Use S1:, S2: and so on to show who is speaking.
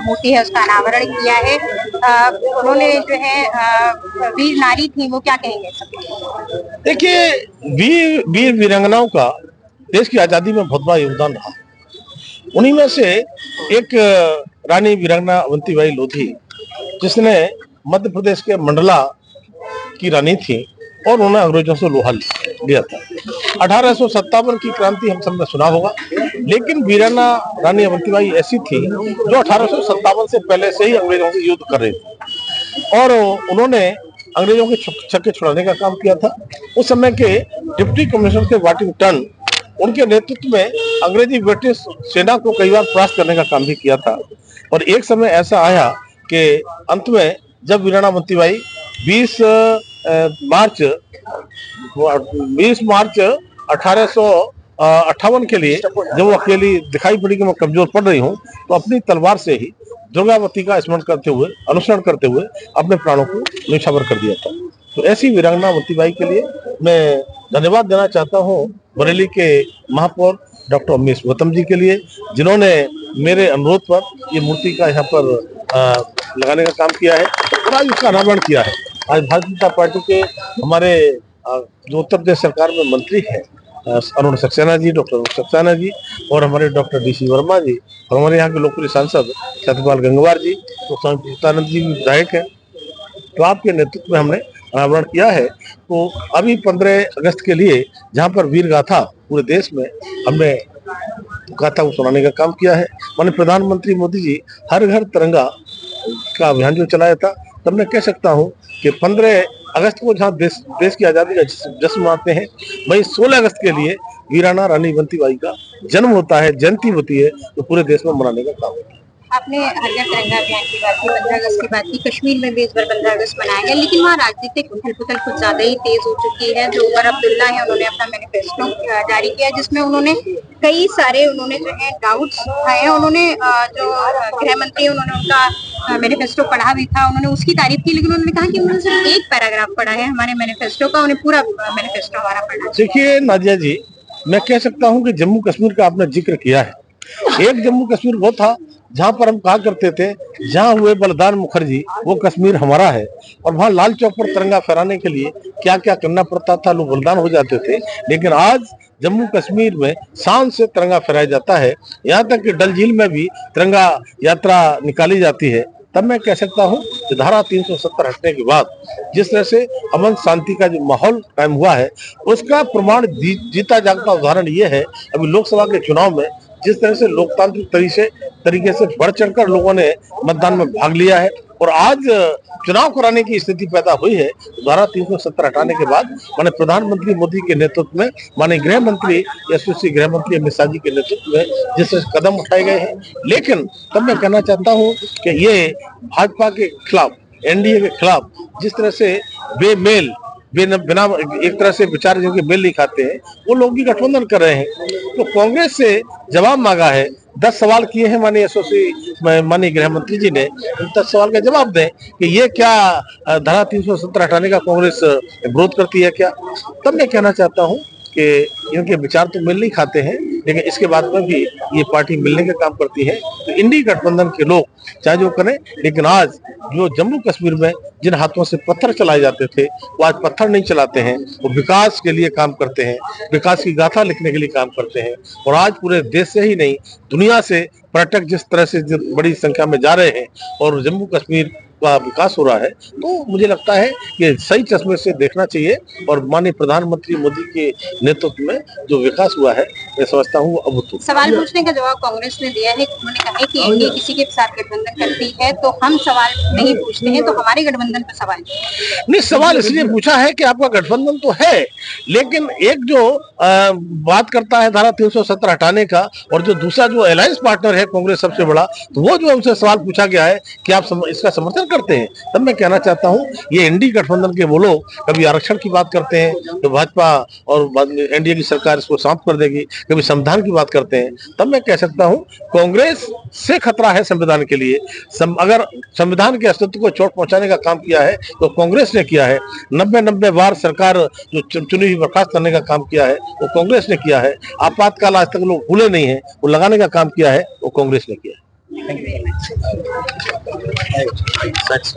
S1: मूर्ति है उसका अनावरण किया है। उन्होंने जो है वीर नारी थी, वो क्या कहेंगे?
S2: देखिए, वीर वीरांगनाओं का देश की आजादी में बहुत बड़ा योगदान रहा। उन्हीं में से एक रानी वीरांगना अवंतीबाई लोधी, जिसने मध्य प्रदेश के मंडला की रानी थी और उन्होंने अंग्रेजों से लोहा लिया था। 1857 की क्रांति हम सबने सुना होगा, लेकिन वीरांगना रानी अवंतीबाई ऐसी थी जो 1857 से पहले से ही अंग्रेजों से युद्ध कर रही थी और उन्होंने अंग्रेजों के छक्के छुड़ाने का काम किया था। उस समय के डिप्टी कमिश्नर थे वाटिंगटन, उनके नेतृत्व में अंग्रेजी ब्रिटिश सेना को कई बार परास्त करने का काम भी किया था। और एक समय ऐसा आया कि अंत में जब वीरांगना अवंतीबाई 20 मार्च 1858 के लिए जब वो अकेली दिखाई पड़ी कि मैं कमजोर पड़ रही हूँ, तो अपनी तलवार से ही दुर्गावती का स्मरण करते हुए, अनुसरण करते हुए अपने प्राणों को न्यौछावर कर दिया था। तो ऐसी वीरांगना अवंतीबाई के लिए मैं धन्यवाद देना चाहता हूँ बरेली के महापौर डॉक्टर उमेश गौतम जी के लिए, जिन्होंने मेरे अनुरोध पर ये मूर्ति का यहाँ पर लगाने का काम किया है और आज उसका अनावरण किया है। आज भारतीय जनता पार्टी के हमारे जो उत्तर प्रदेश सरकार में मंत्री हैं अरुण सक्सेना जी, डॉक्टर सक्सेना जी और हमारे डॉक्टर DC वर्मा जी और हमारे यहाँ के लोकप्रिय सांसद सत्यपाल गंगवार जी, तो स्वामी पुष्पानंद जी विधायक हैं, तो आपके नेतृत्व में हमने अनावरण किया है। तो अभी 15 अगस्त के लिए जहाँ पर वीर गाथा पूरे देश में हमने गाथा को सुनाने का काम किया है। माननीय प्रधानमंत्री मोदी जी हर घर तिरंगा का अभियान जो चलाया था, तब मैं कह सकता हूँ कि 15 अगस्त को जहाँ देश की आजादी का जश्न मनाते हैं, वहीं 16 अगस्त के लिए वीरांगना रानी अवंतीबाई का जन्म होता है, जयंती होती है, तो पूरे देश में मनाने का काम होता है।
S1: आपने हर घर तिरंगा अभियान की बात की, 15 अगस्त की बात की। कश्मीर में भी इस बार 15 अगस्त मनाया गया, लेकिन वहाँ राजनीतिक उथल-पुथल कुछ ज्यादा ही तेज हो चुकी है। जो उमर अब्दुल्ला है, उन्होंने अपना मैनिफेस्टो जारी किया, जिसमें उन्होंने कई सारे जो है डाउट्स उठाए हैं। उन्होंने जो गृह मंत्री, उन्होंने उनका मैनिफेस्टो पढ़ा भी था, उन्होंने उसकी तारीफ की, लेकिन उन्होंने कहा कि उन्होंने सिर्फ एक पैराग्राफ पढ़ा है हमारे मैनिफेस्टो का, उन्हें पूरा मैनिफेस्टो हमारा पढ़ा।
S2: देखिए नादिया जी, मैं कह सकता हूँ कि जम्मू कश्मीर का आपने जिक्र किया है। एक जम्मू कश्मीर वो था जहां पर हम कहा करते थे, जहां हुए बलिदान मुखर्जी वो कश्मीर हमारा है, और वहां लाल चौक पर तिरंगा फहराने के लिए क्या क्या करना पड़ता था, लोग बलिदान हो जाते थे। लेकिन आज जम्मू कश्मीर में शान से तिरंगा फहराया जाता है, यहाँ तक कि डल झील में भी तिरंगा यात्रा निकाली जाती है। तब मैं कह सकता हूँ कि धारा 370 हटने के बाद जिस तरह से अमन शांति का जो माहौल कायम हुआ है, उसका प्रमाण जीता जागता उदाहरण ये है अभी लोकसभा के चुनाव में जिस तरह से लोकतांत्रिक तरीके से बढ़ चढ़कर लोगों ने मतदान में भाग लिया है और आज चुनाव कराने की स्थिति पैदा हुई है। धारा 370 हटाने के बाद माननीय प्रधानमंत्री मोदी के नेतृत्व में, माननीय गृह मंत्री यशस्वी गृह मंत्री अमित शाह जी के नेतृत्व में जिस तरह से कदम उठाए गए हैं, लेकिन तब मैं कहना चाहता हूँ कि ये भाजपा के खिलाफ, NDA के खिलाफ जिस तरह से बेमेल बिना एक तरह से विचार जिनके मेल नहीं खाते हैं, वो लोग भी गठबंधन कर रहे हैं। तो कांग्रेस से जवाब मांगा है, 10 सवाल किए हैं माननीय गृह मंत्री जी ने, उन 10 सवाल का जवाब दें कि ये क्या धारा 370 हटाने का कांग्रेस विरोध करती है क्या। तब मैं कहना चाहता हूँ कि इनके विचार तो मिल नहीं खाते हैं, लेकिन इसके बाद में भी ये पार्टी मिलने का काम करती है। तो इंडी गठबंधन के लोग चाहे जो करें, लेकिन आज जो जम्मू कश्मीर में जिन हाथों से पत्थर चलाए जाते थे, वो आज पत्थर नहीं चलाते हैं, वो विकास के लिए काम करते हैं, विकास की गाथा लिखने के लिए काम करते हैं। और आज पूरे देश से ही नहीं, दुनिया से पर्यटक जिस तरह से बड़ी संख्या में जा रहे हैं और जम्मू कश्मीर का विकास हो रहा है, तो मुझे लगता है कि सही चश्मे से देखना चाहिए। और माननीय प्रधानमंत्री मोदी के नेतृत्व में जो विकास हुआ है, मैं समझता हूँ वो अभूतपूर्व।
S1: सवाल पूछने का जवाब कांग्रेस ने दिया है। उन्होंने कहा है कि NDA किसी के साथ गठबंधन करती है तो हम सवाल नहीं पूछते हैं, तो हमारे गठबंधन पर सवाल
S2: नहीं। सवाल इसलिए पूछा है कि आपका गठबंधन तो है, लेकिन एक जो बात करता है धारा 370 हटाने का, और जो दूसरा जो अलायंस पार्टनर है कांग्रेस सबसे बड़ा, तो वो जो हमसे सवाल पूछा गया है कि आप इसका समर्थन करते हैं। तब मैं कहना चाहता हूँ ये NDA गठबंधन के वो लोग कभी आरक्षण की बात करते हैं तो भाजपा और NDA की सरकार इसको समाप्त कर देगी, कभी संविधान की बात करते हैं। तब मैं कह सकता हूँ कांग्रेस से खतरा है संविधान के लिए। अगर संविधान के अस्तित्व को चोट पहुंचाने का काम किया है तो कांग्रेस ने किया है। 90 बार सरकार जो चुनी हुई बर्खास्त करने का काम किया है वो कांग्रेस ने किया है। आपातकाल आज तक लोग भूले नहीं है, वो लगाने का काम किया है वो कांग्रेस ने किया है।
S1: Thank you very much.
S3: Thanks.